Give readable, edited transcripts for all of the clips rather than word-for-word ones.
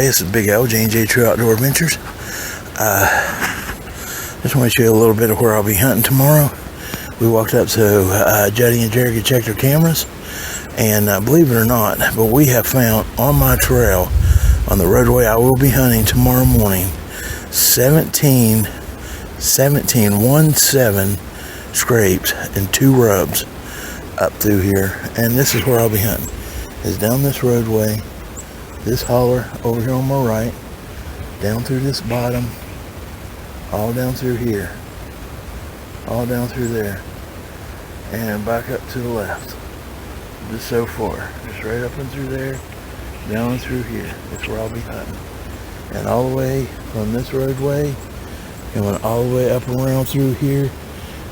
this is Big Al, J&J True Outdoor Adventures. Just want to show you a little bit of where I'll be hunting tomorrow. We walked up to Juddy and Jerod to check their cameras, and believe it or not, but we have found on my trail, on the roadway I will be hunting tomorrow morning, 17 scrapes and 2 rubs up through here. And this is where I'll be hunting, is down this roadway, this holler over here on my right, down through this bottom, all down through here, all down through there, and back up to the left, just so far, just right up and through there, down and through here. That's where I'll be hunting. And all the way from this roadway, coming all the way up around through here,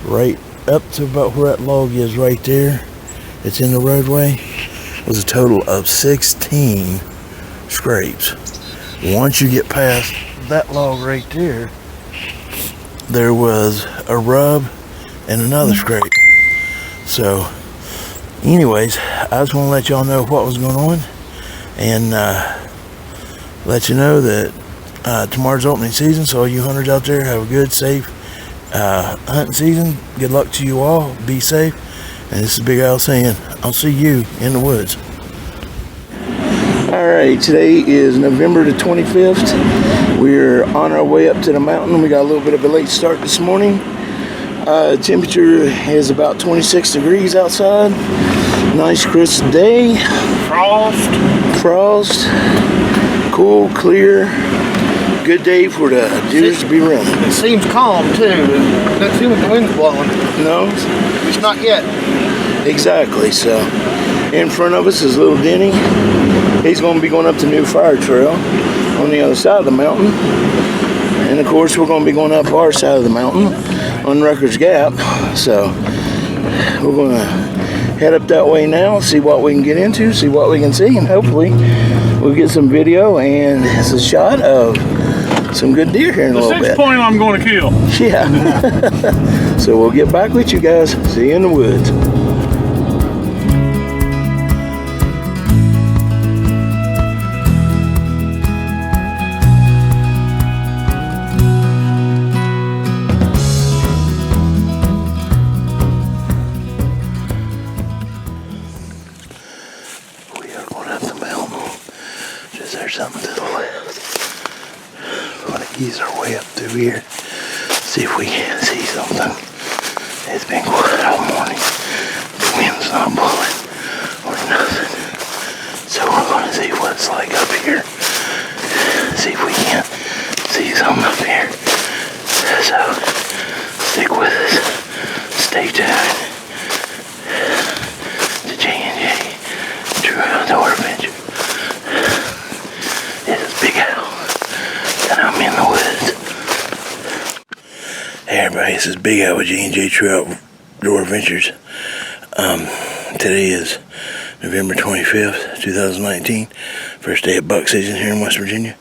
right up to about where that log is right there, it's in the roadway, was a total of 16 scrapes. Once you get past that log right there, there was a rub and another scrape. So anyways, I just want to let y'all know what was going on, and let you know that tomorrow's opening season, so all you hunters out there, have a good, safe hunting season. Good luck to you all. Be safe. And this is Big Al saying, I'll see you in the woods. Alright, today is November the 25th. We're on our way up to the mountain. We got a little bit of a late start this morning. Temperature is about 26 degrees outside. Nice crisp day. Frost. Cool, clear. Good day for the deers to be running. It seems calm too. Doesn't seem like the wind's blowing. No? It's not yet. Exactly. So in front of us is little Denny. He's going to be going up the new fire trail on the other side of the mountain. And of course we're going to be going up our side of the mountain on Rucker's Gap. So we're going to head up that way now, see what we can get into, see what we can see, and hopefully we'll get some video and it's a shot of some good deer here in a little bit. The 6 point I'm going to kill. Yeah. So we'll get back with you guys. See you in the woods. We are going up the mountain. Just there's something to the left. Want to ease our way up through here, see if we can see something. It's been quiet all morning. The wind's not blowing or nothing. So we're going to see what it's like up here. See if we can see something up here. So stick with us. Stay tuned to J&J True Outdoor Adventure. This is Big Al, and I'm in the woods. Hey everybody, this is Big Al with J&J True Outdoor Adventures. Today is November 25th, 2019. First day of buck season here in West Virginia.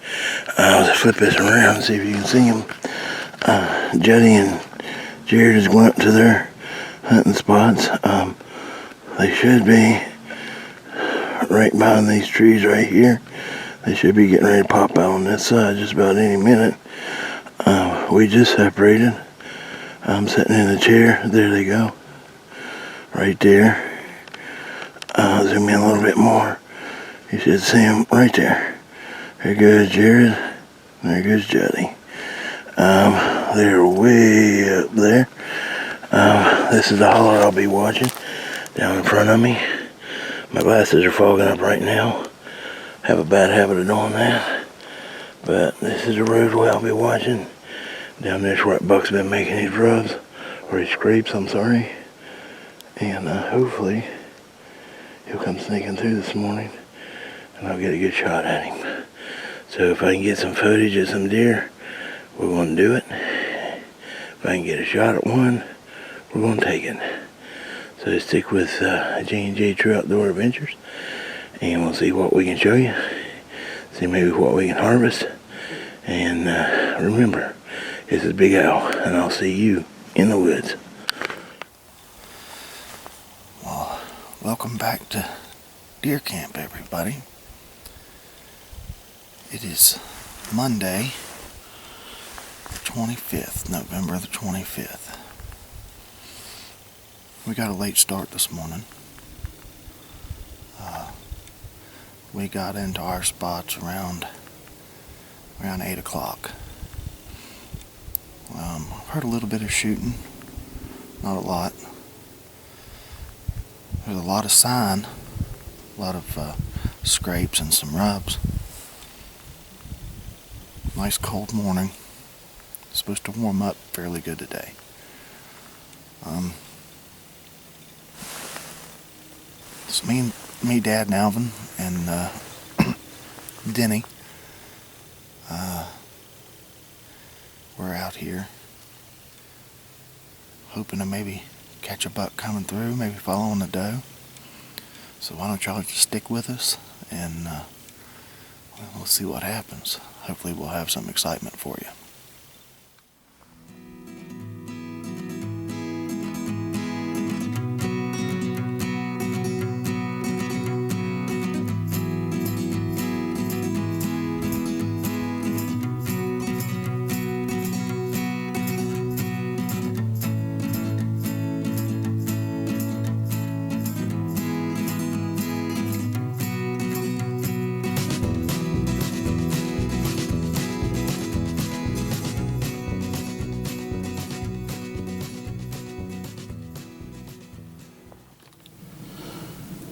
I'll flip this around and see if you can see them. Juddy and Jerod is going up to their hunting spots. They should be right behind these trees right here. They should be getting ready to pop out on this side just about any minute. We just separated. I'm sitting in the chair. There they go. Right there. Zoom in a little bit more. You should see them right there. There goes Jerod. There goes Juddy. They're way up there. This is the holler I'll be watching down in front of me. My glasses are fogging up right now. Have a bad habit of doing that. But this is the roadway I'll be watching. Down there's where that buck's been making his rubs, or his scrapes, I'm sorry. And hopefully he'll come sneaking through this morning and I'll get a good shot at him. So if I can get some footage of some deer, we're going to do it. If I can get a shot at one, we're going to take it. So stick with J&J True Outdoor Adventures, and we'll see what we can show you. See maybe what we can harvest. And remember, this is Big Al, and I'll see you in the woods. Well, welcome back to deer camp, everybody. It is Monday, 25th, November the 25th. We got a late start this morning. We got into our spots around 8 o'clock. I've heard a little bit of shooting, not a lot. There's a lot of sign, a lot of scrapes and some rubs. Nice cold morning. It's supposed to warm up fairly good today. It's me, Dad, and Alvin, and Denny. We're out here hoping to maybe catch a buck coming through, maybe following the doe. So why don't y'all just stick with us and we'll see what happens. Hopefully we'll have some excitement for you.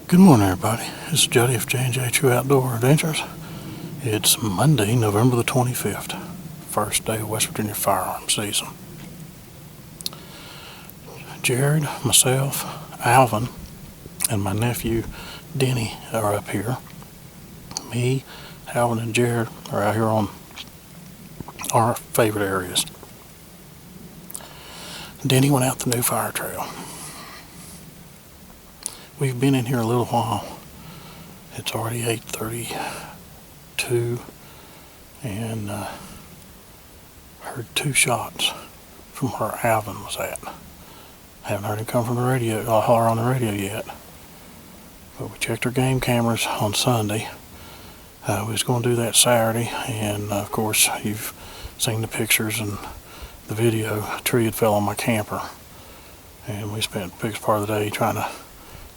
Good morning, everybody. This is Jody of J&J True Outdoor Adventures. It's Monday, November the 25th, first day of West Virginia firearm season. Jerod, myself, Alvin, and my nephew Denny are up here. Me, Alvin, and Jerod are out here on our favorite areas. Denny went out the new fire trail. We've been in here a little while. It's already 8:32 and heard 2 shots from where Alvin was at. Haven't heard him come from the radio, holler on the radio yet. But we checked our game cameras on Sunday. We was going to do that Saturday, and of course you've seen the pictures and the video. A tree had fell on my camper, and we spent the biggest part of the day trying to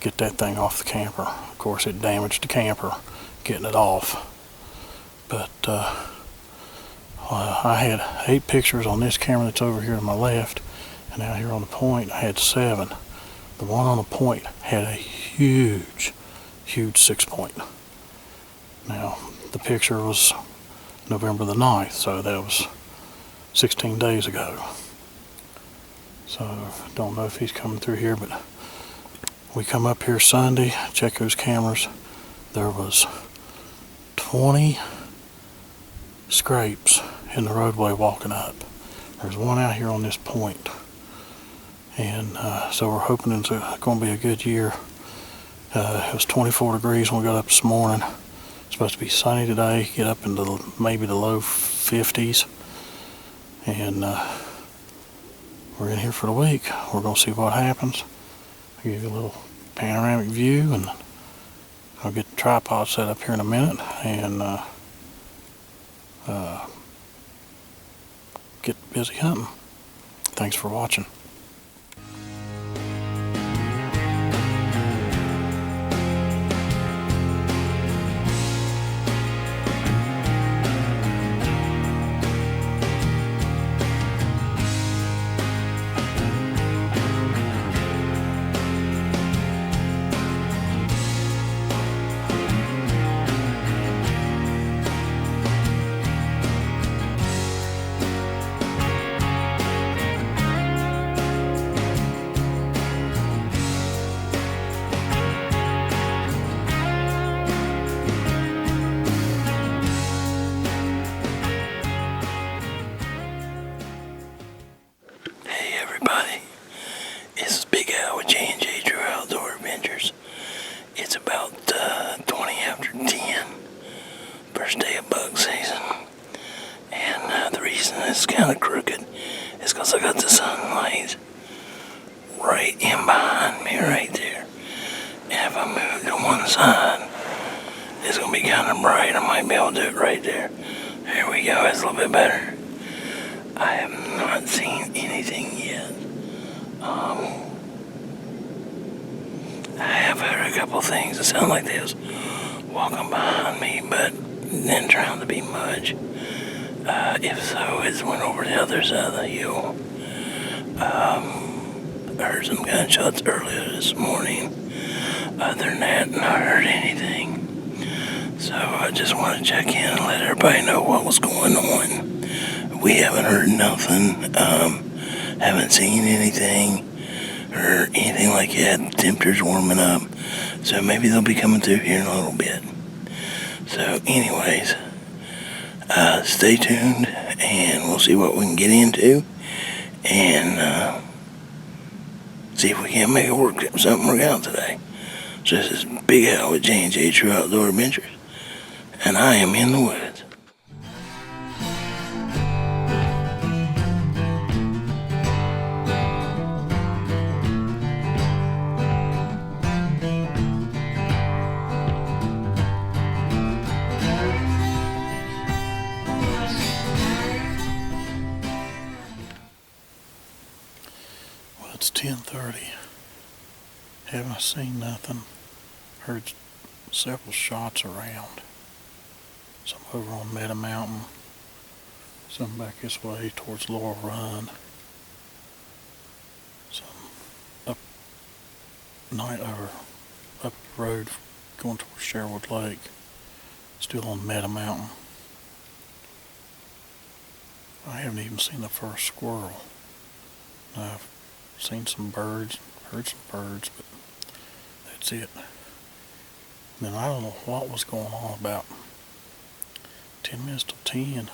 get that thing off the camper. Of course, it damaged the camper getting it off. But I had 8 pictures on this camera that's over here to my left, and out here on the point I had 7. The one on the point had a huge 6-point. Now, the picture was November the 9th, so that was 16 days ago. So, don't know if he's coming through here, but we come up here Sunday, check those cameras. There was 20 scrapes in the roadway walking up. There's one out here on this point. And so we're hoping it's going to be a good year. It was 24 degrees when we got up this morning. It's supposed to be sunny today, get up into maybe the low 50s. And we're in here for the week. We're going to see what happens. I'll give you a little panoramic view, and I'll get the tripod set up here in a minute and get busy hunting. Thanks for watching. It's about 20 after 10, first day of bug season, and the reason it's kind of crooked is because I got the sunlight right in behind me right there, and if I move to one side It's gonna be kind of bright. I might be able to do it right there. There we go. It's a little bit better. I have not seen anything yet. I have heard a couple things that sound like they was walking behind me, but then trying to be much. If so, it's went over the other side of the hill. I heard some gunshots earlier this morning. Other than that, not heard anything. So I just want to check in and let everybody know what was going on. We haven't heard nothing. Haven't seen anything or anything like that. The temperature's warming up. So maybe they'll be coming through here in a little bit. So anyways, stay tuned and we'll see what we can get into. And see if we can't make something work out today. So this is Big Al with J&J True Outdoor Adventures, and I am in the woods. Well, it's 10:30. Haven't seen nothing. Heard several shots around. Some over on Meta Mountain. Some back this way towards Laurel Run. Some up the road going towards Sherwood Lake. Still on Meta Mountain. I haven't even seen the first squirrel. I've seen some birds, heard some birds, but that's it. And then I don't know what was going on about 10 minutes till 10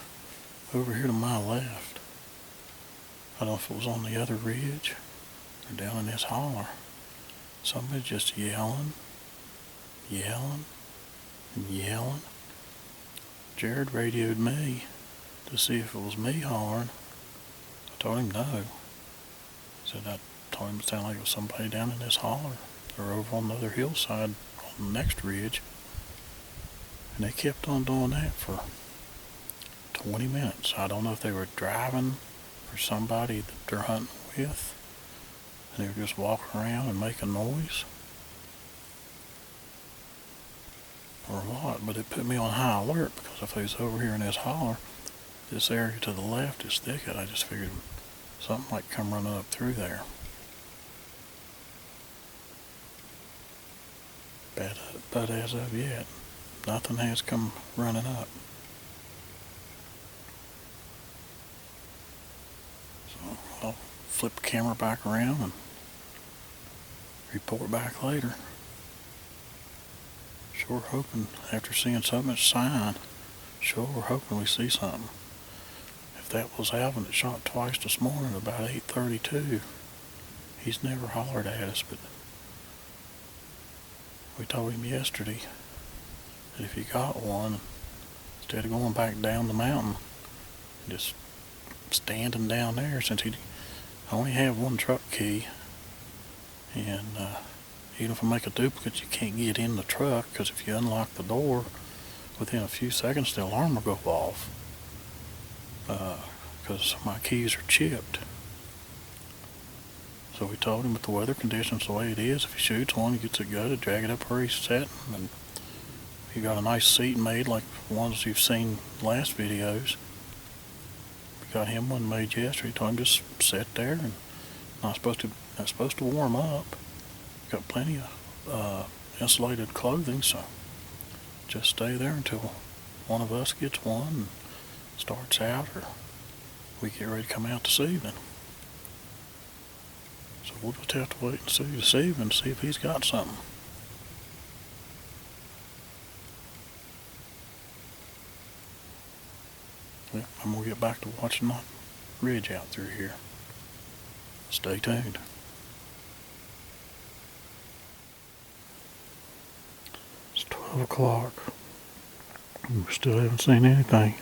over here to my left. I don't know if it was on the other ridge or down in this holler. Somebody just yelling, and yelling. Jerod radioed me to see if it was me hollering. I told him no. I told him it sounded like it was somebody down in this holler or over on the other hillside on the next ridge. And they kept on doing that for 20 minutes. I don't know if they were driving for somebody that they're hunting with and they were just walking around and making noise or what, but it put me on high alert because if they was over here in this holler, this area to the left is thicket, I just figured something might come running up through there. But as of yet, nothing has come running up. So I'll flip the camera back around and report back later. Sure hoping, after seeing so much sign, sure hoping we see something. If that was Alvin that shot twice this morning about 8:32, he's never hollered at us, but we told him yesterday that if he got one, instead of going back down the mountain, just standing down there, since he only have one truck key, and even if I make a duplicate, you can't get in the truck, because if you unlock the door, within a few seconds the alarm will go off, because my keys are chipped. So we told him with the weather conditions the way it is, if he shoots one, he gets it gutted, drag it up where he's sitting, and he got a nice seat made like the ones you've seen last videos. We got him one made yesterday. Told him just sit there and not supposed to warm up. Got plenty of insulated clothing, so just stay there until one of us gets one and starts out, or we get ready to come out this evening. So we'll just have to wait and see this evening, see if he's got something. Yeah, I'm going to get back to watching my ridge out through here. Stay tuned. It's 12 o'clock. We still haven't seen anything.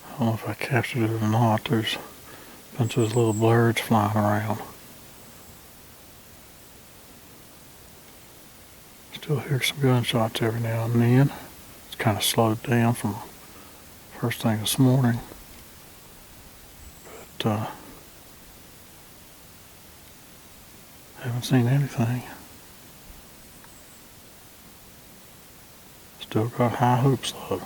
I don't know if I captured it or not. There's a bunch of those little birds flying around. Still hear some gunshots every now and then. It's kind of slowed down from first thing this morning. But haven't seen anything. Still got high hopes though.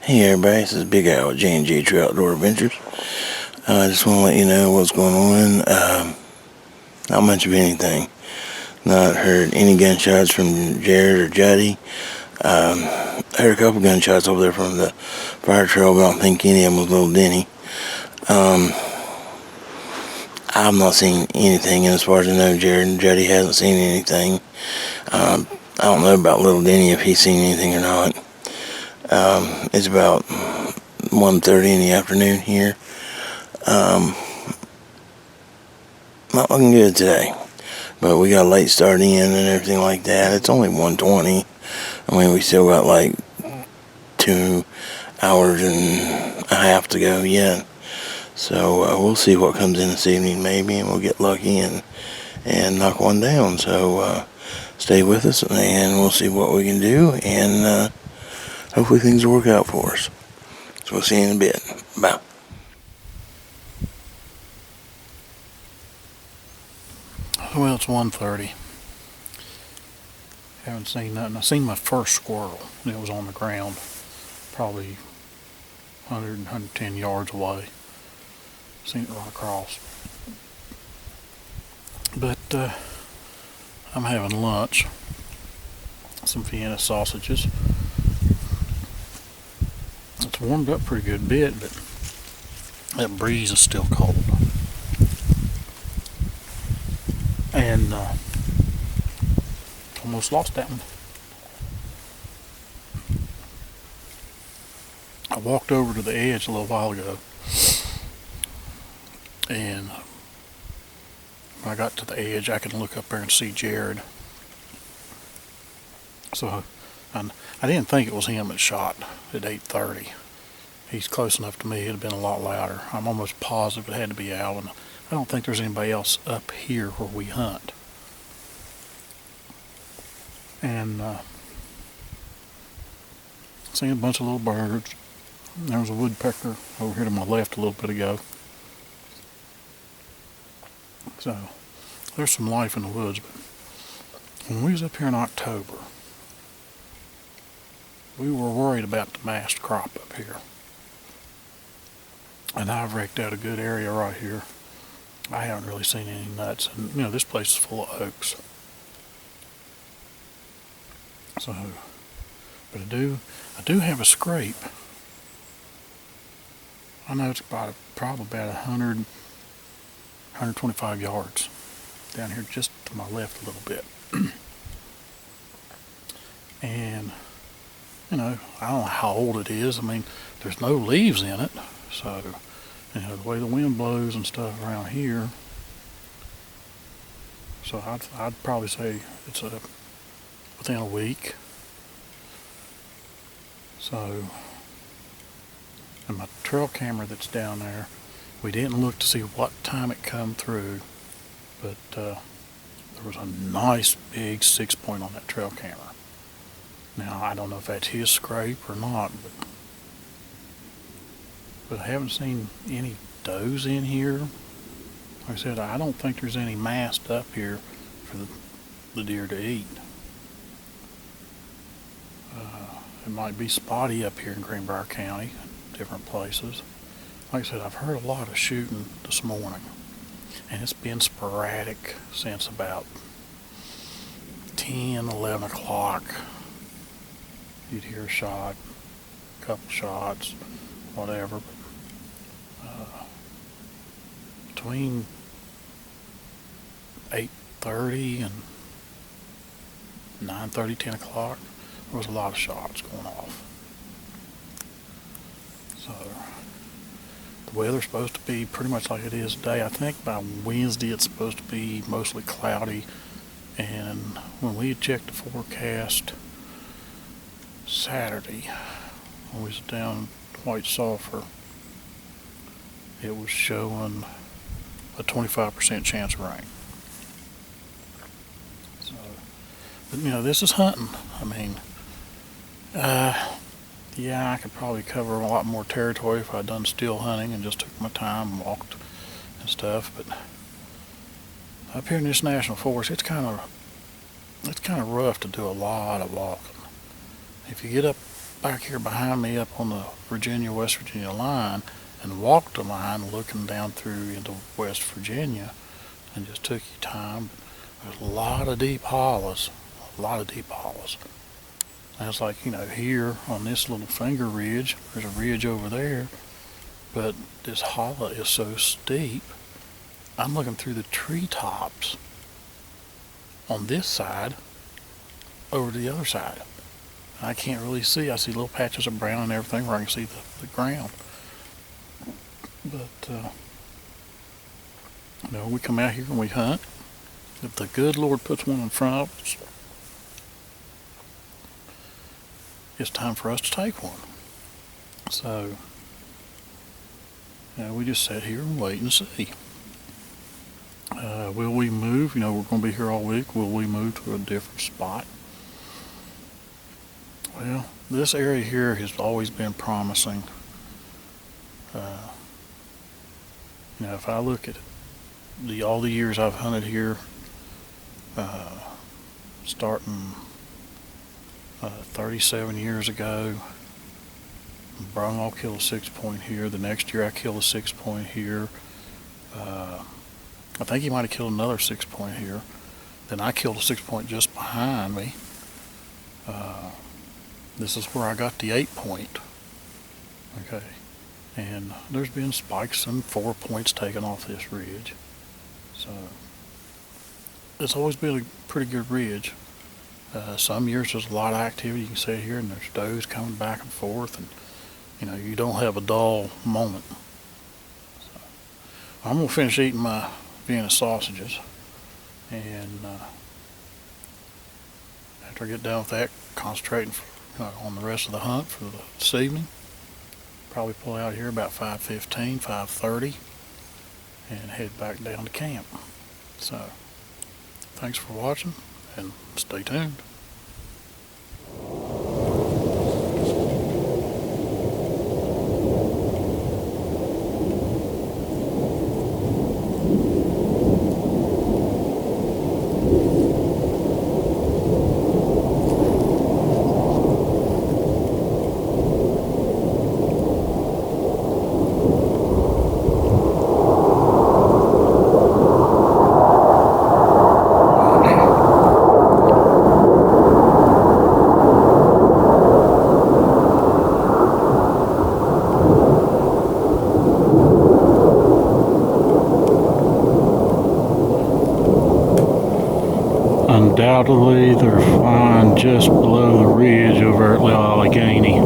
Hey everybody, this is Big Al with J&J True Outdoor Adventures. I just want to let you know what's going on. Not much of anything. Not heard any gunshots from Jerod or Juddy. I heard a couple gunshots over there from the fire trail, but I don't think any of them was little Denny. I've not seen anything, and as far as I know, Jerod and Juddy hasn't seen anything. I don't know about little Denny if he's seen anything or not. It's about 1:30 in the afternoon here. Not looking good today, but we got a late start in and everything like that. It's only 1:20. I mean, we still got like 2 hours and a half to go yet. So we'll see what comes in this evening maybe, and we'll get lucky and knock one down. So stay with us and we'll see what we can do, and hopefully things will work out for us. So we'll see you in a bit. Bye. Well, it's 1:30. Haven't seen nothing. I seen my first squirrel. It was on the ground, probably 100, 110 yards away. Seen it run across. But I'm having lunch. Some Vienna sausages. It's warmed up pretty good bit, but that breeze is still cold. And almost lost that one. I walked over to the edge a little while ago, and when I got to the edge, I could look up there and see Jerod. So I didn't think it was him that shot at 8:30. He's close enough to me, it'd have been a lot louder. I'm almost positive it had to be Alvin. I don't think there's anybody else up here where we hunt. And seen a bunch of little birds. There was a woodpecker over here to my left a little bit ago. So there's some life in the woods. But when we was up here in October, we were worried about the massed crop up here. And I've raked out a good area right here. I haven't really seen any nuts. And you know, this place is full of oaks. So But I do have a scrape. I know it's probably about 100, 125 yards down here just to my left a little bit. And, I don't know how old it is. I mean, there's no leaves in it. So, the way the wind blows and stuff around here. So I'd probably say it's within a week. So, and my trail camera that's down there, we didn't look to see what time it come through, but there was a nice big 6-point on that trail camera. Now, I don't know if that's his scrape or not, but I haven't seen any does in here. Like I said, I don't think there's any massed up here for the deer to eat. It might be spotty up here in Greenbrier County, different places. Like I said, I've heard a lot of shooting this morning, and it's been sporadic since about 10, 11 o'clock. You'd hear a shot, a couple shots, whatever. Between 8:30 and 9:30, 10 o'clock, there was a lot of shots going off. So the weather's supposed to be pretty much like it is today. I think by Wednesday it's supposed to be mostly cloudy, and when we had checked the forecast Saturday, when we was down White Sulphur, it was showing a 25% chance of rain. So, but this is hunting. I mean, yeah, I could probably cover a lot more territory if I'd done still hunting and just took my time and walked and stuff. But up here in this national forest, it's kind of rough to do a lot of walking. If you get up back here behind me, up on the West Virginia line, and walk the line looking down through into West Virginia, and just took your time, there's a lot of deep hollows. And it's like, here on this little finger ridge, there's a ridge over there, but this hollow is so steep, I'm looking through the treetops on this side over to the other side. I can't really see. I see little patches of brown and everything where I can see the ground. But, we come out here and we hunt. If the good Lord puts one in front of us, it's time for us to take one. So, we just sit here and wait and see. Will we move? We're going to be here all week. Will we move to a different spot? Well, this area here has always been promising. If I look at all the years I've hunted here, starting 37 years ago, I'll kill a 6-point here. The next year I killed a 6-point here. I think he might have killed another 6-point here. Then I killed a 6-point just behind me. This is where I got the 8-point. Okay. And there's been spikes and 4 points taken off this ridge. So it's always been a pretty good ridge. Some years there's a lot of activity. You can see here, and there's does coming back and forth, and you don't have a dull moment. So I'm gonna finish eating my Vienna sausages, and after I get done with that, concentrating on the rest of the hunt for this evening. Probably pull out here about 5:15, 5:30, and head back down to camp. So, thanks for watching, and stay tuned. Undoubtedly, they're flying just below the ridge over at Little Allegheny.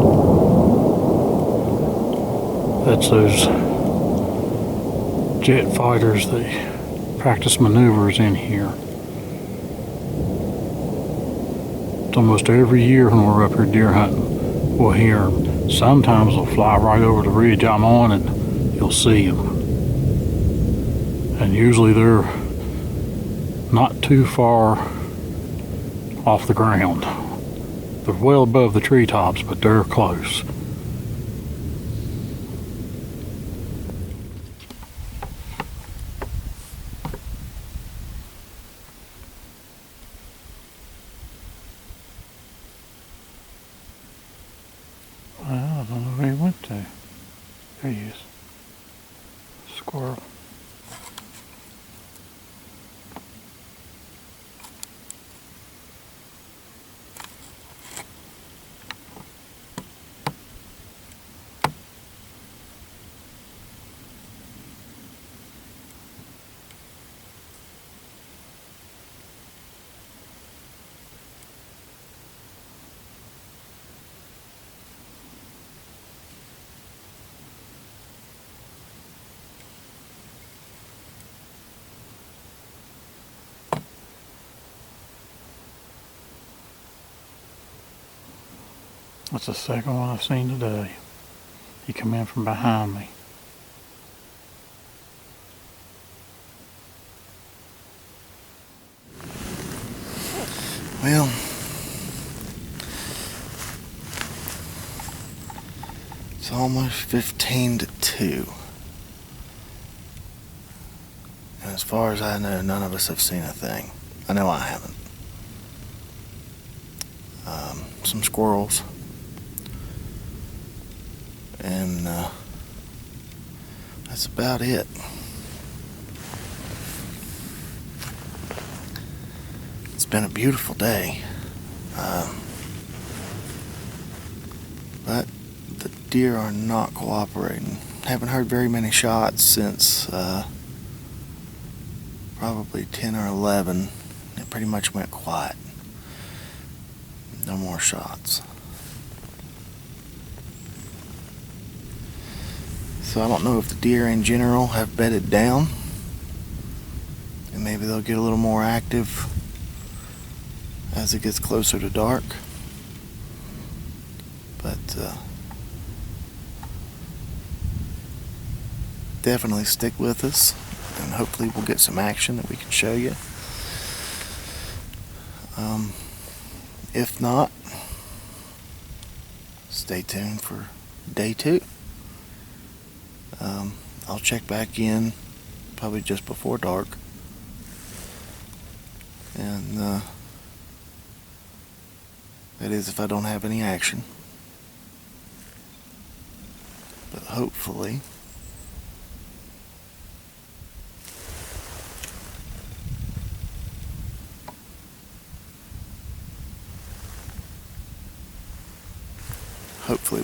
That's those jet fighters that practice maneuvers in here. It's almost every year when we're up here deer hunting, we'll hear them. Sometimes they'll fly right over the ridge I'm on and you'll see them. And usually they're not too far off the ground. They're well above the treetops, but they're close. Well, I don't know where he went to. There he is. Squirrel. That's the second one I've seen today. He come in from behind me. Well, it's almost 15 to 2. And as far as I know, none of us have seen a thing. I know I haven't. Some squirrels. And that's about it. It's been a beautiful day. But the deer are not cooperating. Haven't heard very many shots since probably 10 or 11. It pretty much went quiet. No more shots. So I don't know if the deer in general have bedded down, and maybe they'll get a little more active as it gets closer to dark. But definitely stick with us, and hopefully we'll get some action that we can show you. If not, stay tuned for day 2. I'll check back in probably just before dark, and that is if I don't have any action. But hopefully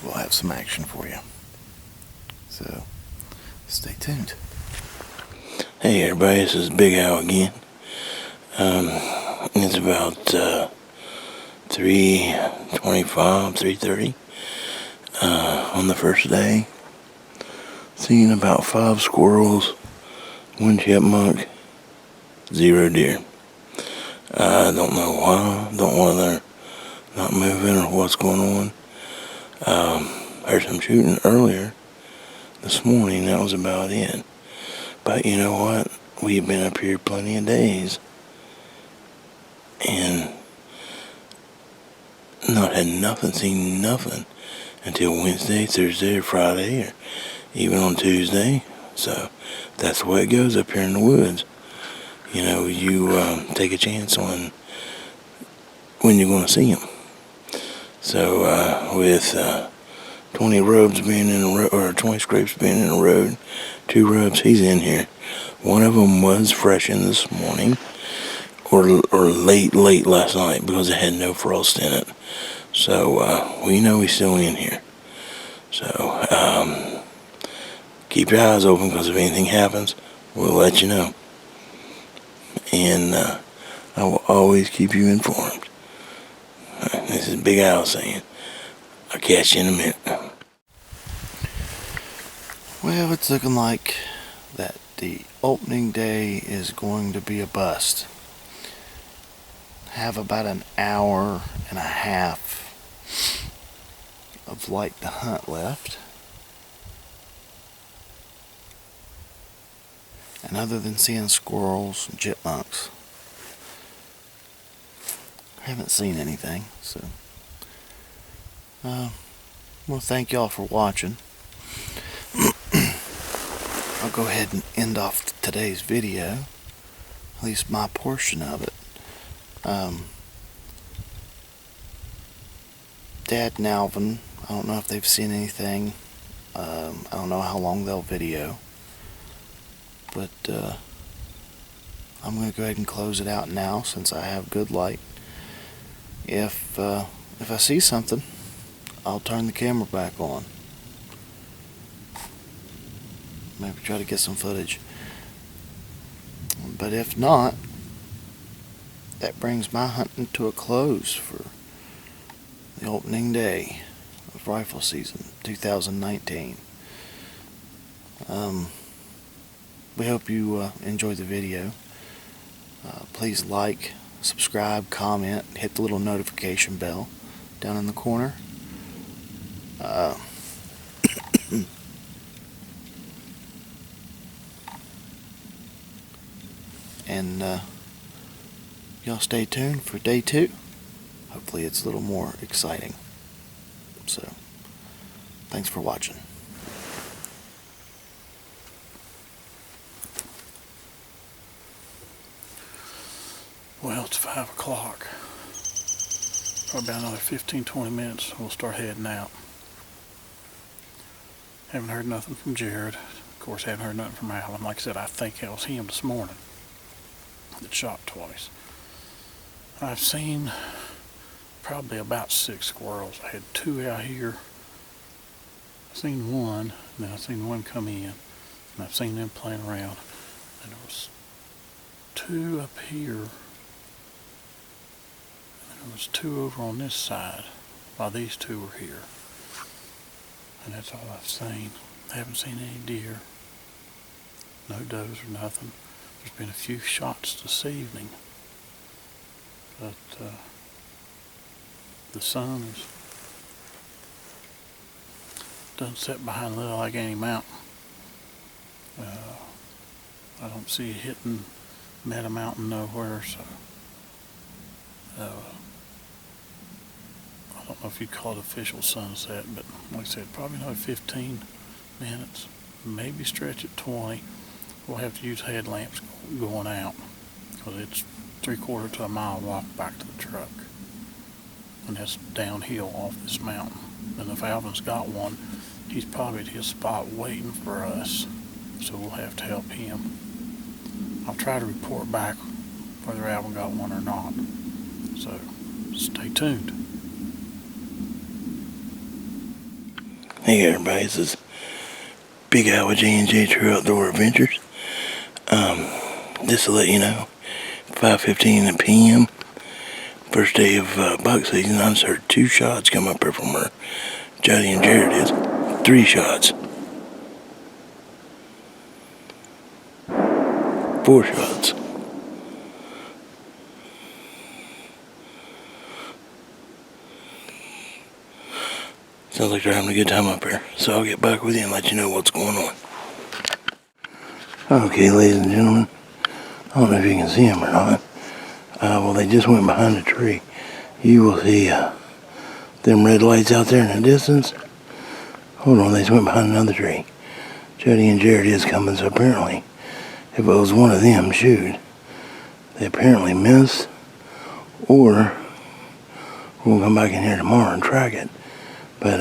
we'll have some action for you. So stay tuned. Hey everybody, this is Big Al again. It's about 3:25, 3:30 on the first day. Seen about 5 squirrels, 1 chipmunk, 0 deer. I don't know why. Don't know whether they're not moving or what's going on. Heard some shooting earlier this morning. That was about it. But you know what? We've been up here plenty of days and not had nothing, seen nothing until Wednesday, Thursday, or Friday, or even on Tuesday. So that's the way it goes up here in the woods. You know, you take a chance on when you're going to see them. So with 20 rubs being in a road, or 20 scrapes being in a road, 2 rubs, he's in here. One of them was fresh in this morning, or late last night, because it had no frost in it. So we know he's still in here. So keep your eyes open, because if anything happens, we'll let you know. And I will always keep you informed. This is Big Al saying, I'll catch you in a minute. Well, it's looking like that the opening day is going to be a bust. Have about an hour and a half of light to hunt left. And other than seeing squirrels and chipmunks, I haven't seen anything. So, well, thank y'all for watching. I'll go ahead and end off today's video, at least my portion of it. Dad and Alvin, I don't know if they've seen anything. I don't know how long they'll video. But I'm going to go ahead and close it out now since I have good light. If I see something, I'll turn the camera back on. Maybe try to get some footage. But if not, that brings my hunting to a close for the opening day of rifle season 2019. We hope you enjoyed the video. Please like, subscribe, comment, hit the little notification bell down in the corner. And y'all stay tuned for day 2. Hopefully it's a little more exciting. So, thanks for watching. Well, it's 5 o'clock. Probably about another 15-20 minutes we'll start heading out. Haven't heard nothing from Jerod. Of course, haven't heard nothing from Alan. Like I said, I think it was him this morning that shot twice. I've seen probably about 6 squirrels. I had 2 out here. I've seen one, and then I've seen one come in, and I've seen them playing around. And there was 2 up here, and there was 2 over on this side, while these 2 were here. And that's all I've seen. I haven't seen any deer, no does or nothing. There's been a few shots this evening, but the sun is done set behind Little Allegheny Mountain. I don't see it hitting Meta Mountain nowhere, so I don't know if you'd call it official sunset, but like I said, probably another 15 minutes, maybe stretch it 20. We'll have to use headlamps going out because it's 3/4 to a mile walk back to the truck, and that's downhill off this mountain. And if Alvin's got one, he's probably at his spot waiting for us, so we'll have to help him. I'll try to report back whether Alvin got one or not, so stay tuned. Hey everybody, this is Big Al with J&J True Outdoor Adventures. Just to let you know, 5:15 p.m. First day of buck season. I just heard 2 shots come up here from where Jody and Jerod is. 3 shots. 4 shots. Sounds like they're having a good time up here. So I'll get back with you and let you know what's going on. Okay, ladies and gentlemen. I don't know if you can see them or not. Well, they just went behind a tree. You will see them red lights out there in the distance. Hold on, they just went behind another tree. Jody and Jerod is coming, so apparently, if it was one of them, shoot, they apparently missed, or we'll come back in here tomorrow and track it. But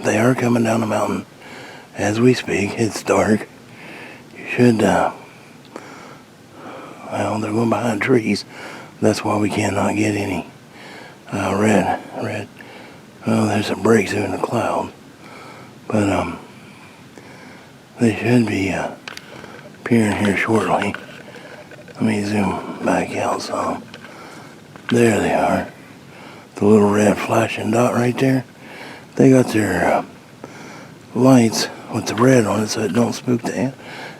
they are coming down the mountain as we speak. It's dark. You should, well, they're going behind trees. That's why we cannot get any red. Well, there's a breakthrough in the cloud. But they should be appearing here shortly. Let me zoom back out some. There they are. The little red flashing dot right there. They got their lights with the red on it so it don't spook the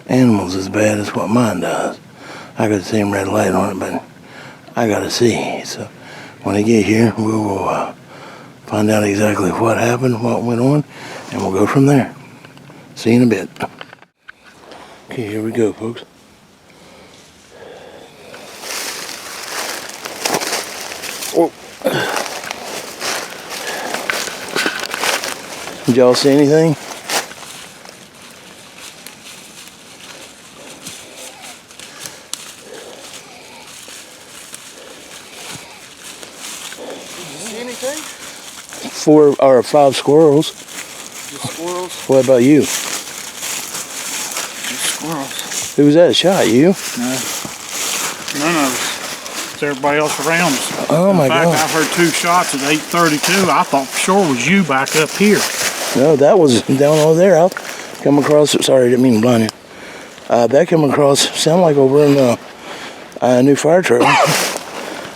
animals as bad as what mine does. I got the same red light on it, but I gotta see. So when I get here, we will find out exactly what happened, what went on, and we'll go from there. See you in a bit. Okay, here we go, folks. Oh. Did y'all see anything? See anything? 4 or 5 squirrels. Just squirrels? What about you? Just squirrels. Who was that shot? You? No. None of us. It's everybody else around us. Oh my God. In fact, I heard 2 shots at 8:32. I thought for sure it was you back up here. No, that was down over there. I'll come across. Sorry, I didn't mean to blind you. That came across. Sound like over in the new fire truck. I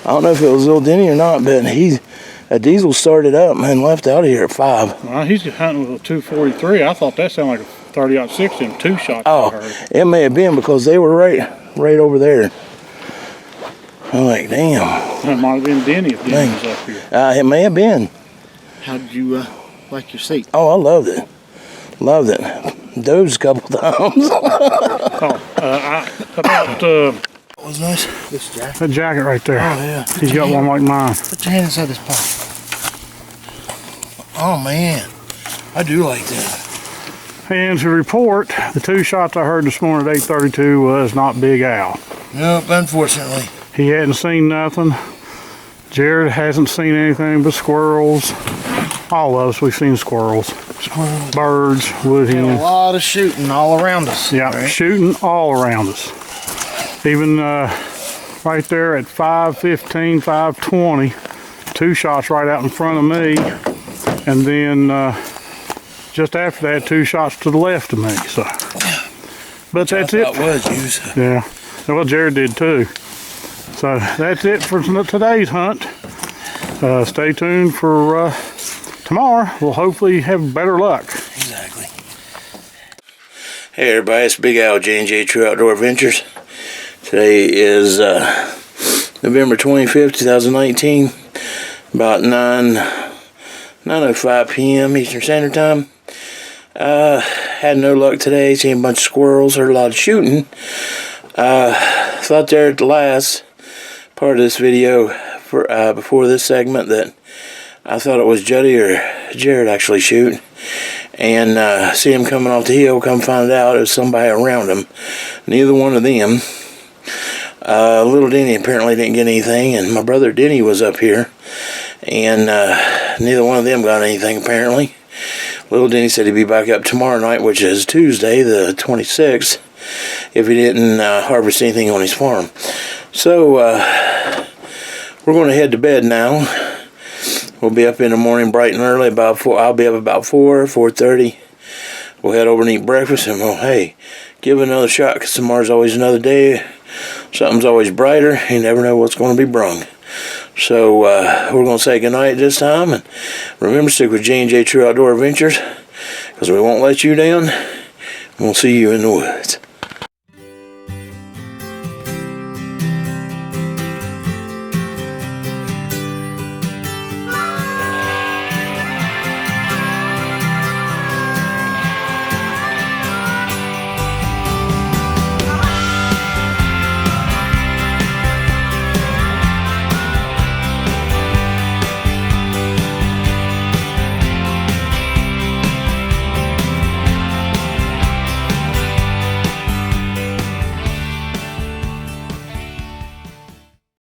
don't know if it was little Denny or not, but a diesel started up and left out of here at 5. Well, he's hunting with a 243. I thought that sounded like a 30-06 and 2 shots I heard. It may have been because they were right over there. I'm like, damn. That might have been Denny if Denny was up here. It may have been. How did you like your seat? Oh, I loved it. Loved it. Dozed a couple times. What was nice? This jacket. That jacket right there. Oh, yeah. He's got one like mine. Put your hand inside this pocket. Oh, man. I do like that. And to report, the 2 shots I heard this morning at 8:32 was not Big Al. Nope, unfortunately. He hadn't seen nothing. Jerod hasn't seen anything but squirrels. All of us, we've seen squirrels. Squirrels. Birds, wood A hens. lot of shooting all around us. Yeah, right? shooting all around us. Even right there at 5:15, 5:20, 2 shots right out in front of me. And then just after that, 2 shots to the left of me. So, but that's it. That was you. So. Yeah, well, Jerod did too. So that's it for today's hunt. Stay tuned for tomorrow. We'll hopefully have better luck. Exactly. Hey everybody, it's Big Al, J&J True Outdoor Adventures. Today is November 25th, 2019. About 9:05 p.m. Eastern Standard Time. Had no luck today. Seen a bunch of squirrels. Heard a lot of shooting. Thought there at the last part of this video before this segment that I thought it was Juddy or Jerod actually shooting, and see him coming off the hill. Come find out it was somebody around him. Neither one of them. Little Denny apparently didn't get anything, and my brother Denny was up here, and neither one of them got anything apparently. Little Denny said he'd be back up tomorrow night, which is Tuesday the 26th, if he didn't harvest anything on his farm. So we're going to head to bed now. We'll be up in the morning bright and early, about 4. I'll be up about 4:30. We'll head over and eat breakfast, and we'll, hey, give it another shot, because tomorrow's always another day. Something's always brighter. You never know what's going to be brung. So we're going to say goodnight this time, and remember, stick with J&J True Outdoor Adventures, because we won't let you down. We'll see you in the woods.